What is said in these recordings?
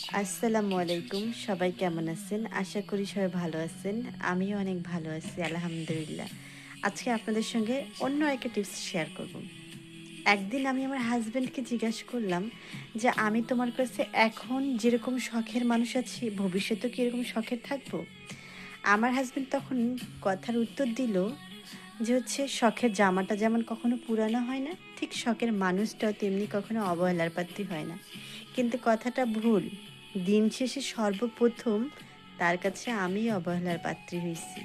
আসসালামু আলাইকুম। সবাই কেমন আছেন? আশা করি সবাই ভালো আছেন। আমিও অনেক ভালো আছি আলহামদুলিল্লাহ। আজকে আপনাদের সঙ্গে অন্য একটা টিপস শেয়ার করব। একদিন আমি আমার হাসব্যান্ডকে জিজ্ঞাসা করলাম যে, "আমি তোমার কাছে এখন যেরকম শখের মানুষ আছি, ভবিষ্যতেও কি এরকম শখের থাকবো?" আমার হাসব্যান্ড তখন কথার উত্তর দিল যে হচ্ছে, "শখের জামাটা যেমন কখনো পুরানো হয় না, ঠিক শখের মানুষটাও তেমনি কখনো অবহেলার পাত্রী হয় না।" কিন্তু কথাটা ভুল। দিন শেষে সর্বপ্রথম তার কাছে আমিই অবহেলার পাত্রী হইছি।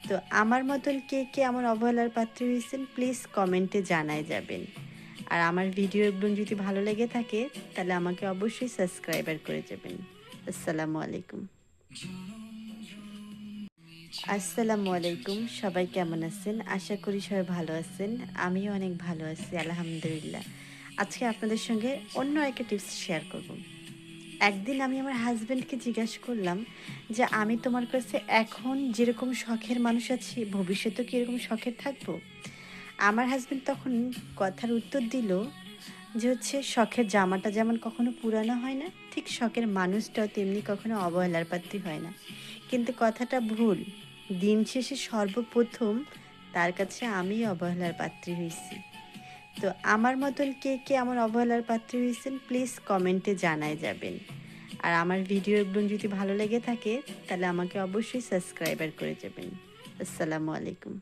তো আমার মতন কে আমার অবহেলার পাত্রী হইছেন প্লিজ কমেন্টে জানায় যাবেন। আর আমার ভিডিওগুলো যদি ভালো লেগে থাকে তাহলে আমাকে অবশ্যই সাবস্ক্রাইবার করে যাবেন। আসসালামু আলাইকুম। আসসালামু আলাইকুম। সবাই কেমন আছেন? আশা করি সবাই ভালো আছেন। আমিও অনেক ভালো আছি আলহামদুলিল্লাহ। আজকে আপনাদের সঙ্গে অন্য একটা টিপস শেয়ার করব। একদিন আমি আমার হাসব্যান্ডকে জিজ্ঞাসা করলাম যে, "আমি তোমার কাছে এখন যেরকম শখের মানুষ আছি, ভবিষ্যতেও কি এরকম শখের থাকবো?" আমার হাসব্যান্ড তখন কথার উত্তর দিল যে হচ্ছে, "শখের জামাটা যেমন কখনো পুরানো হয় না, ঠিক শখের মানুষটাও তেমনি কখনো অবহেলার পাত্রী হয় না।" কিন্তু কথাটা ভুল। দিন শেষে সর্বপ্রথম তার কাছে আমিই অবহেলার পাত্রী হইছি। তো আমার মতন কে আমার অবহেলার পাত্রী হইছেন প্লিজ কমেন্টে জানায় যাবেন। আর আমার ভিডিওগুলো যদি ভালো লেগে থাকে তাহলে আমাকে অবশ্যই সাবস্ক্রাইবার করে যাবেন। আসসালামু আলাইকুম।